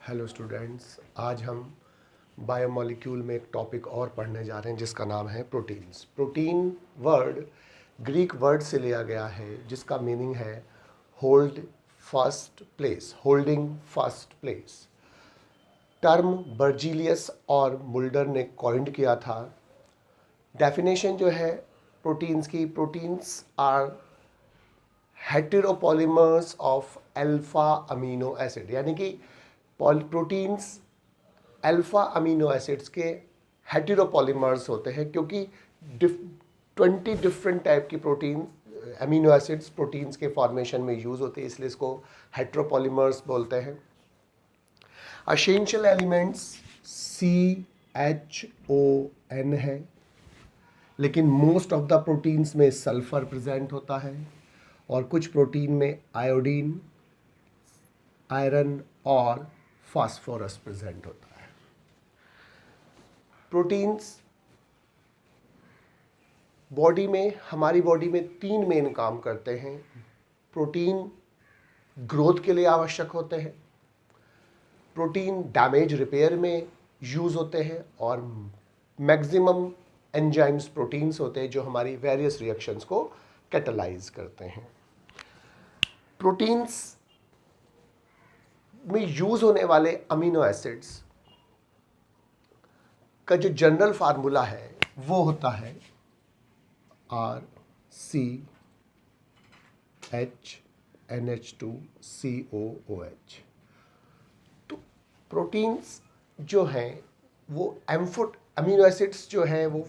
Hello students, आज हम biomolecule में एक टॉपिक और पढ़ने जा रहे हैं जिसका नाम है proteins. Protein word Greek word से लिया गया है जिसका मीनिंग है hold first place, holding first place. Term Berzelius और मुल्डर ने कॉइंड किया था। डेफिनेशन जो है प्रोटीन्स की, proteins are heteropolymers of alpha amino acid, यानी कि प्रोटीन्स अल्फा अमीनो एसिड्स के हेटेरोपॉलीमर्स होते हैं, क्योंकि 20 डिफरेंट टाइप की प्रोटीन अमीनो एसिड्स प्रोटीन्स के फॉर्मेशन में यूज होते हैं, इसलिए इसको हेटेरोपॉलीमर्स बोलते हैं। एसेंशियल एलिमेंट्स CHON है, लेकिन मोस्ट ऑफ द प्रोटीन्स में सल्फर प्रेजेंट होता है और कुछ प्रोटीन में आयोडीन, आयरन और फास्फोरस प्रेजेंट होता है। प्रोटीन्स बॉडी में, हमारी बॉडी में 3 मेन काम करते हैं। प्रोटीन ग्रोथ के लिए आवश्यक होते हैं, प्रोटीन डैमेज रिपेयर में यूज होते हैं और मैक्सिमम एंजाइम्स प्रोटीन्स होते हैं जो हमारी वेरियस रिएक्शंस को कैटलाइज करते हैं। प्रोटीन्स में यूज होने वाले अमीनो एसिड्स का जो जनरल फार्मूला है वो होता है RCHNH2COOH। तो प्रोटीन्स जो हैं वो अमीनो एसिड्स जो हैं वो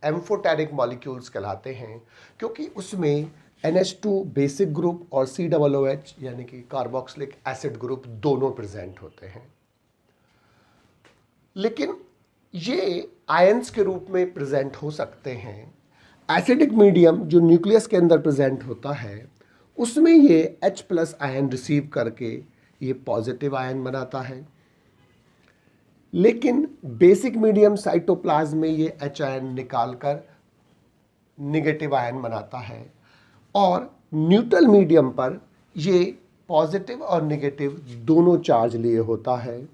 एम्फोटेरिक मॉलिक्यूल्स कहलाते हैं, क्योंकि उसमें NH2 बेसिक ग्रुप और COOH यानी कि कार्बोक्सिलिक एसिड ग्रुप दोनों प्रेजेंट होते हैं। लेकिन ये आयंस के रूप में प्रेजेंट हो सकते हैं। एसिडिक मीडियम जो न्यूक्लियस के अंदर प्रेजेंट होता है उसमें ये H+ आयन रिसीव करके ये पॉजिटिव आयन बनाता है, लेकिन बेसिक मीडियम साइटोप्लाज्म में ये H आयन निकालकर निगेटिव आयन बनाता है और न्यूट्रल मीडियम पर ये पॉजिटिव और नेगेटिव दोनों चार्ज लिए होता है।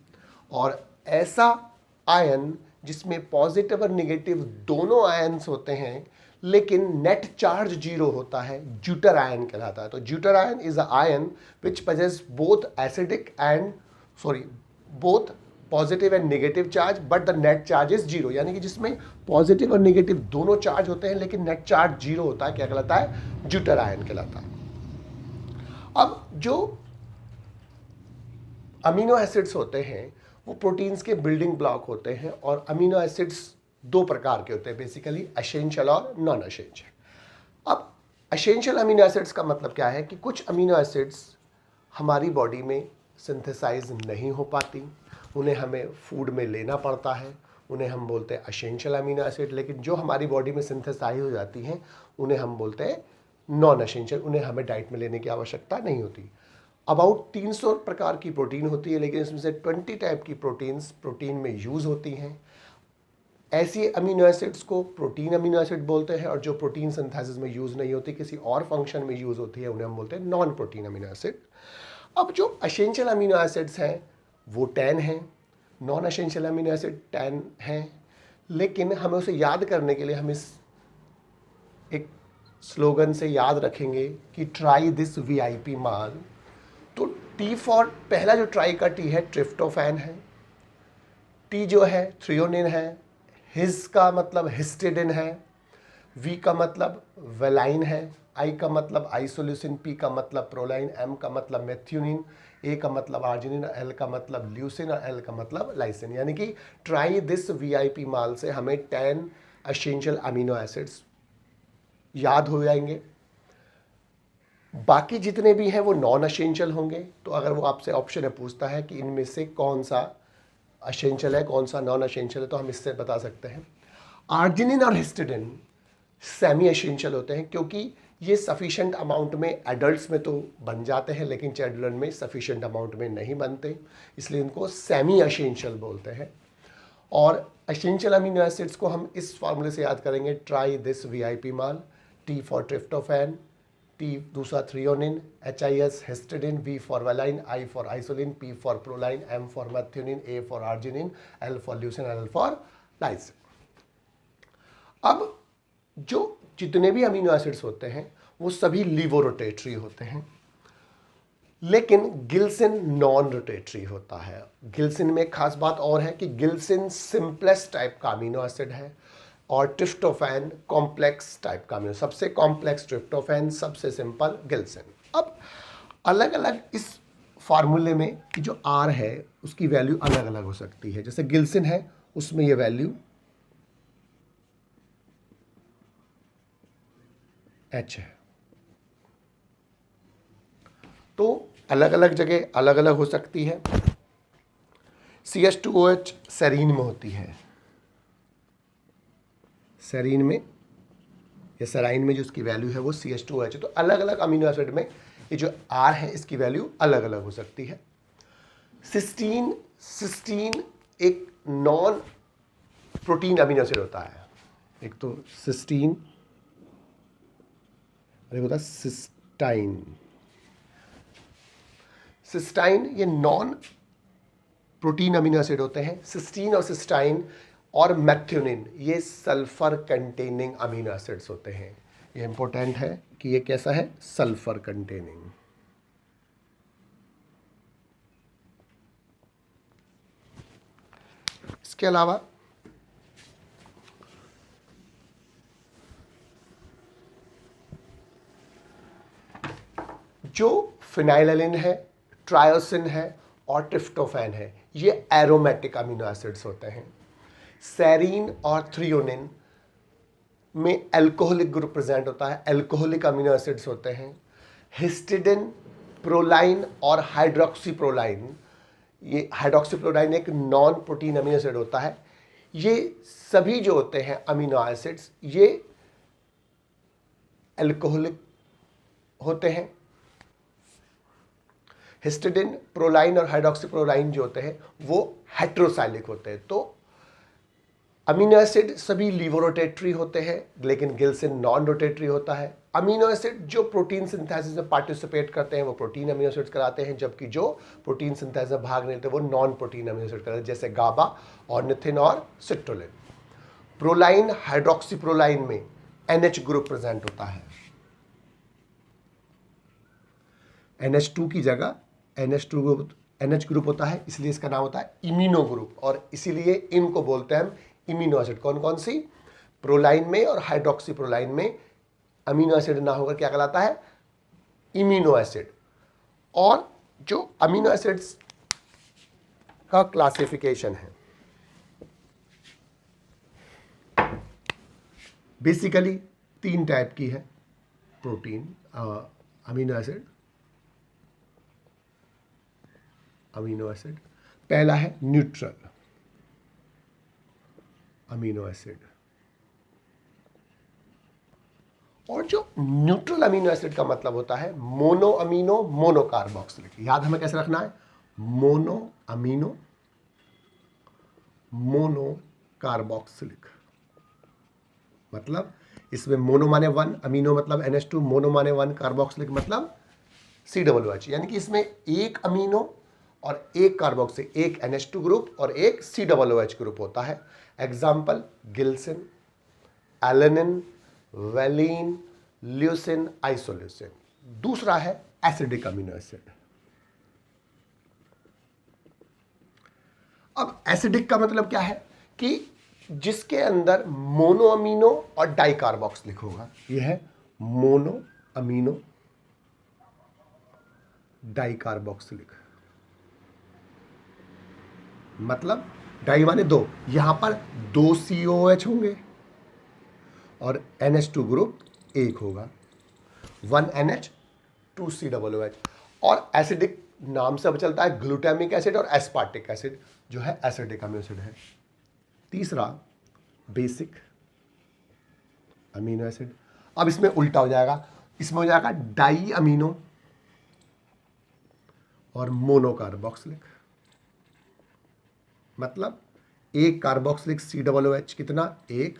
और ऐसा आयन जिसमें पॉजिटिव और नेगेटिव दोनों आयन्स होते हैं लेकिन नेट चार्ज 0 होता है, ज्यूटर आयन कहलाता है। तो zwitter ion is a ion which possess both positive and negative charge but the net charge is 0, यानी कि जिसमें पॉजिटिव और नेगेटिव दोनों चार्ज होते हैं लेकिन नेट चार्ज 0 होता है, क्या कहलाता है? ज्यूटर आयन कहलाता है। अब जो अमीनो एसिड्स होते हैं वो प्रोटीन्स के बिल्डिंग ब्लॉक होते हैं और अमीनो एसिड्स 2 प्रकार के होते हैं बेसिकली, एसेंशियल और नॉन एसेंशियल। अब एसेंशियल अमीनो एसिड्स का मतलब क्या है कि कुछ अमीनो एसिड्स हमारी बॉडी में सिंथेसाइज नहीं हो पाती, उन्हें हमें फूड में लेना पड़ता है, उन्हें हम बोलते हैं एसेंशियल अमीनो एसिड। लेकिन जो हमारी बॉडी में सिंथेसाइज हो जाती हैं उन्हें हम बोलते हैं नॉन एसेंशियल, उन्हें हमें डाइट में लेने की आवश्यकता नहीं होती। अबाउट 300 प्रकार की प्रोटीन होती है, लेकिन इसमें से 20 टाइप की प्रोटीन्स प्रोटीन में यूज होती हैं। ऐसी अमीनो एसिड्स को प्रोटीन अमीनो एसिड बोलते हैं और जो प्रोटीन सिंथेसिस में यूज नहीं होती, किसी और फंक्शन में यूज होती है, उन्हें हम बोलते हैं नॉन प्रोटीन अमीनो एसिड। अब जो एसेंशियल अमीनो एसिड्स हैं वो 10 हैं, नॉन एसेंशियल अमीनो एसिड 10 हैं, लेकिन हमें उसे याद करने के लिए हम इस एक स्लोगन से याद रखेंगे कि ट्राई दिस VIP माल। तो T फॉर, पहला जो ट्राई का T है ट्रिप्टोफैन है, T जो है थ्रियोनिन है, हिज का मतलब हिस्टिडिन है, V का मतलब वेलाइन है, I का मतलब आइसोल्यूसिन, P का मतलब प्रोलाइन, M का मतलब मेथ्यूनिन, A का मतलब आर्जिनिन, L का मतलब ल्यूसिन और L का मतलब लाइसिन। यानी कि ट्राई दिस VIP माल से हमें 10 एसेंशियल अमीनो एसिड्स याद हो जाएंगे। बाकी जितने भी हैं वो नॉन एसेंशियल होंगे। तो अगर वो आपसे ऑप्शन है, पूछता है कि इनमें से कौन सा एसेंशियल है कौन सा नॉन एसेंशियल है, तो हम इससे बता सकते हैं आर्जिनिन और हिस्टिडिन सेमी एसेंशियल होते हैं, क्योंकि ये सफिशेंट अमाउंट में एडल्ट्स में तो बन जाते हैं लेकिन चिल्ड्रन में सफिशेंट अमाउंट में नहीं बनते, इसलिए इनको सेमी एसेंशियल बोलते हैं। और एसेंशियल अमीनो एसिड्स को हम इस फार्मूले से याद करेंगे, ट्राई दिस VIP माल, T फॉर ट्रिप्टोफैन, T दूसरा threonine, HIS histidine, V for valine, I for isoleucine, P for proline, M for methionine, A for arginine, L for leucine, L for lysine. अब जो जितने भी amino acids होते हैं वो सभी लीवोरोटेटरी होते हैं, लेकिन गिल्सिन नॉन रोटेटरी होता है। गिल्सिन में खास बात और है कि गिल्सिन सिंपलेस्ट टाइप का अमीनो एसिड है और ट्रिप्टोफैन कॉम्प्लेक्स टाइप का अमीनो, सबसे कॉम्प्लेक्स ट्रिप्टोफैन, सबसे सिंपल गिल्सिन। अब अलग अलग इस फार्मूले में कि जो R है उसकी वैल्यू अलग अलग हो सकती है। जैसे गिल्सिन है उसमें ये वैल्यू H है, तो अलग अलग जगह अलग अलग हो सकती है। CH2OH सेरीन में होती है, सेरीन में या सेराइन में जो उसकी वैल्यू है वो CH2OH है। तो अलग अलग अमीनो एसिड में ये जो R है इसकी वैल्यू अलग अलग हो सकती है। सिस्टीन, सिस्टीन एक नॉन प्रोटीन अमीनो एसिड होता है। एक तो सिस्टीन और एक होता है सिस्टाइन। सिस्टाइन ये नॉन प्रोटीन अमीनो एसिड होते हैं। सिस्टीन और सिस्टाइन और मैथ्योनिन ये सल्फर कंटेनिंग अमीनो एसिड्स होते हैं। ये इंपॉर्टेंट है कि ये कैसा है, सल्फर कंटेनिंग। इसके अलावा जो फिनाइललिन है, ट्रायोसिन है और ट्रिप्टोफैन है, ये एरोमेटिक अमीनो एसिड्स होते हैं। सेरीन और थ्रियोनिन में एल्कोहलिक ग्रुप प्रेजेंट होता है, एल्कोहलिक अमीनो एसिड्स होते हैं। हिस्टिडिन, प्रोलाइन और हाइड्रोक्सीप्रोलाइन, ये हाइड्रोक्सीप्रोलाइन एक नॉन प्रोटीन अमीनो एसिड होता है। ये सभी जो होते हैं अमीनो एसिड्स ये एल्कोहलिक होते हैं। हिस्टिडिन, प्रोलाइन और हाइड्रोक्सीप्रोलाइन जो होते हैं वो हेट्रोसाइलिक होते हैं। तो अमीनो एसिड सभी लीवोरोटेटरी होते हैं, लेकिन गिल्सिन नॉन रोटेटरी होता है। अमीनो एसिड जो प्रोटीन सिंथेसिस में पार्टिसिपेट करते हैं वो प्रोटीन अमीनो एसिड्स कहलाते हैं, जबकि जो प्रोटीन सिंथेसिस में भाग नहीं लेते वो नॉन प्रोटीन अमीनो एसिड कहलाते हैं, जैसे गाबा, ऑर्निथिन और सिट्रोलिन। प्रोलाइन, हाइड्रोक्सीप्रोलाइन में NH ग्रुप प्रेजेंट होता है। NH2 की जगह NH ग्रुप होता है, इसलिए इसका नाम होता है इम्यूनो ग्रुप, और इसीलिए इनको बोलते हैं हम इम्यूनो एसिड। कौन कौन सी? प्रोलाइन में और हाइड्रोक्सीप्रोलाइन में अमीनो एसिड ना होकर क्या कहलाता है? Immuno acid. और जो अमीनो एसिड्स का क्लासिफिकेशन है बेसिकली 3 टाइप की है प्रोटीन अमीनो एसिड। पहला है न्यूट्रल अमीनो एसिड, और जो न्यूट्रल अमीनो एसिड का मतलब होता है मोनो अमीनो मोनो कार्बोक्सिलिक। याद हमें कैसे रखना है? मोनो अमीनो मोनो कार्बोक्सिलिक, मतलब इसमें मोनो माने 1, अमीनो मतलब NH2, मोनो माने 1, कार्बोक्सिलिक मतलब COOH, यानी कि इसमें एक अमीनो और एक कार्बोक्सिल, एक NH2 ग्रुप और एक COOH ग्रुप होता है। Example glycine, alanine, valine, leucine, isoleucine. दूसरा है एसिडिक अमीनो एसिड। अब एसिडिक का मतलब क्या है कि जिसके अंदर मोनो अमीनो और डाई कार्बोक्सिलिक होगा। यह है मोनो अमीनो डाई कार्बोक्सिलिक, मतलब डाई माने 2, यहां पर 2 COOH होंगे और NH2 ग्रुप 1 होगा, 1 NH 2 COOH। और एसिडिक नाम से अब चलता है ग्लूटामिक एसिड और एस्पार्टिक एसिड जो है एसिडिक अमीनो एसिड है। तीसरा बेसिक अमीनो एसिड। अब इसमें उल्टा हो जाएगा, इसमें हो जाएगा डाई अमीनो और मोनो कार्बोक्सिलिक, मतलब एक कार्बोक्सिलिक COOH कितना? 1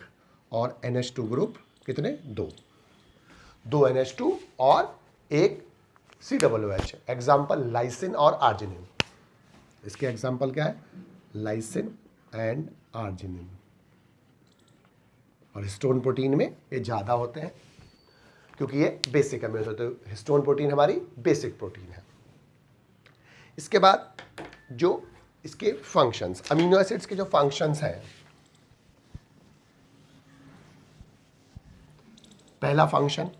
और NH2 ग्रुप कितने? 2। 2 NH2 और एक COOH। एग्जाम्पल लाइसिन और आर्जिनिन। इसके एग्जाम्पल क्या है? Lysine and arginine. और हिस्टोन प्रोटीन में ये ज़्यादा होते हैं क्योंकि ये बेसिक अमीनो एसिड होते हैं। हिस्टोन प्रोटीन हमारी बेसिक प्रोटीन है। इसके बाद जो इसके फंक्शंस, अमीनो एसिड्स के जो फंक्शंस हैं, पहला फंक्शन,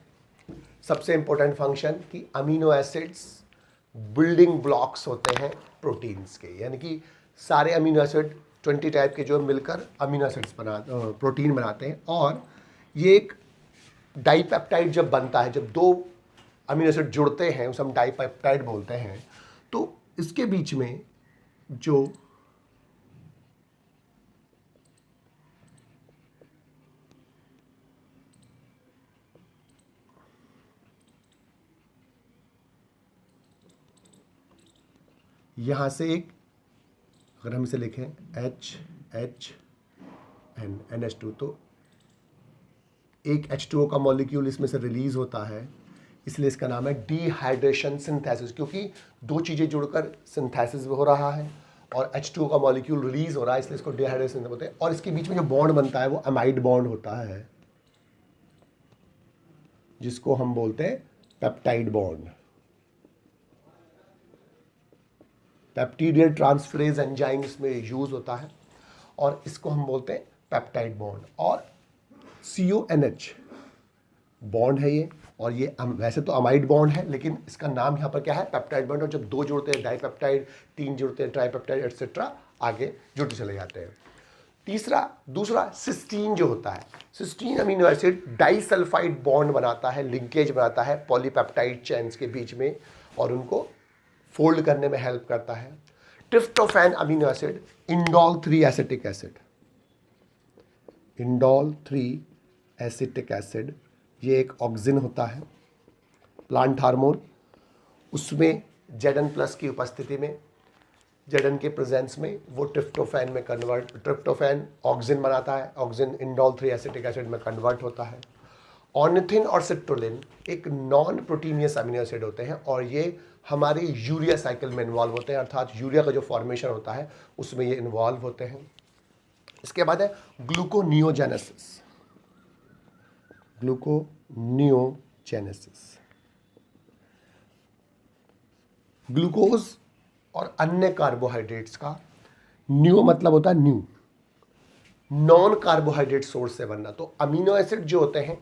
सबसे इंपॉर्टेंट फंक्शन कि अमीनो एसिड्स बिल्डिंग ब्लॉक्स होते हैं प्रोटीन्स के, यानी कि सारे अमीनो एसिड 20 टाइप के जो मिलकर अमीनो एसिड्स प्रोटीन बनाते हैं। और ये एक डाइपेप्टाइड जब बनता है, जब दो अमीनो एसिड जुड़ते हैं उसे हम डाइपेप्टाइड बोलते हैं। तो इसके बीच में जो यहाँ से एक, अगर हम इसे लिखें NH2, तो एक H2O का मॉलिक्यूल इसमें से रिलीज होता है, इसलिए इसका नाम है डिहाइड्रेशन सिंथेसिस, क्योंकि दो चीज़ें जुड़कर सिंथेसिस हो रहा है और H2O का मॉलिक्यूल रिलीज हो रहा है, इसलिए इसको डिहाइड्रेशन बोलते हैं। और इसके बीच में जो बॉन्ड बनता है वो अमाइड बॉन्ड होता है, जिसको हम बोलते हैं पेप्टाइड बॉन्ड। पेप्टिडियल ट्रांसफरेज एंजाइम इसमें यूज होता है और इसको हम बोलते हैं पेप्टाइड बॉन्ड। और CONH बॉन्ड है ये, और ये वैसे तो अमाइड बॉन्ड है लेकिन इसका नाम यहाँ पर क्या है? Peptide bond. और जब दो जुड़ते हैं डाइपेप्टाइड, तीन जुड़ते हैं ट्राइपेप्टाइड, एटसेट्रा, आगे जुड़ते चले जाते हैं। दूसरा सिस्टीन जो होता है, cysteine amino acid disulphide bond बनाता है, लिंकेज बनाता है पॉलीपेप्टाइड चेन्स के बीच में और उनको फोल्ड करने में हेल्प करता है। Tryptophan amino acid indole 3 acetic acid, indole 3 acetic acid, ये एक ऑक्सिन होता है, प्लांट हार्मोन। उसमें ZN+ की उपस्थिति में, ZN के प्रेजेंस में वो ट्रिप्टोफैन में ट्रिप्टोफैन ऑक्सिन बनाता है, ऑक्सिन इंडोल 3 एसिटिक एसिड में कन्वर्ट होता है। ऑर्निथिन और सिट्रोलिन एक नॉन प्रोटीनियस अमीनो एसिड होते हैं और ये हमारी यूरिया साइकिल में इन्वॉल्व होते हैं, अर्थात यूरिया का जो फॉर्मेशन होता है उसमें ये इन्वॉल्व होते हैं। इसके बाद है ग्लूकोनियोजेनेसिस, ग्लूकोनियोजेनेसिस। ग्लूकोज और अन्य कार्बोहाइड्रेट्स का, न्यू मतलब होता है न्यू, नॉन कार्बोहाइड्रेट सोर्स से बनना। तो अमीनो एसिड जो होते हैं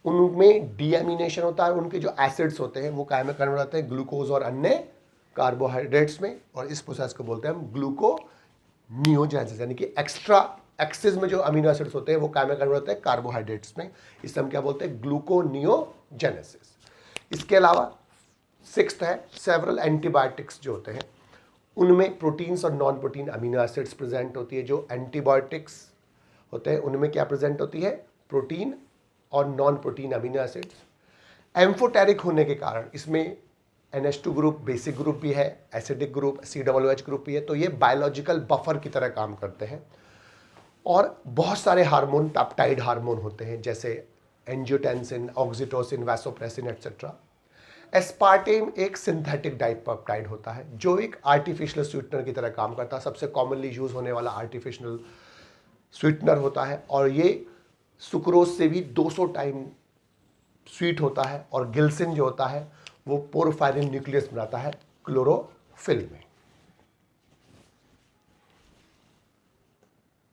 उनमें डीएमिनेशन होता है, उनके जो एसिड्स होते हैं वो काय में कन्वर्ट होते हैं ग्लूकोज और अन्य कार्बोहाइड्रेट्स में, और इस प्रोसेस को बोलते हैं हम ग्लूकोनियोजेनेसिस। यानी कि एक्स्ट्रा एक्सिस में जो अमीनो एसिड्स होते हैं वो काय में कन्वर्ट होते हैं कार्बोहाइड्रेट्स में, इसे हम क्या बोलते हैं? ग्लूकोनियोजेनेसिस। इसके अलावा 6th है सेवरल एंटीबायोटिक्स जो होते हैं उनमें प्रोटीन्स और non protein amino acids present होती है। जो एंटीबायोटिक्स होते हैं उनमें क्या प्रेजेंट होती है? प्रोटीन और non protein amino acids. Amphoteric होने के कारण इसमें NH2 ग्रुप बेसिक ग्रुप भी है, एसिडिक ग्रुप COOH ग्रुप भी है, तो ये बायोलॉजिकल बफर की तरह काम करते हैं। और बहुत सारे हार्मोन पेप्टाइड हार्मोन होते हैं जैसे angiotensin, oxytocin, vasopressin etcetera. Aspartame एक सिंथेटिक डाइपेप्टाइड होता है जो एक आर्टिफिशियल स्वीटनर की तरह काम करता है, सबसे कॉमनली यूज होने वाला आर्टिफिशियल स्वीटनर होता है और ये सुक्रोज से भी 200 टाइम स्वीट होता है। और गिल्सिन जो होता है वो पोरफायरिन न्यूक्लियस बनाता है क्लोरोफिल में।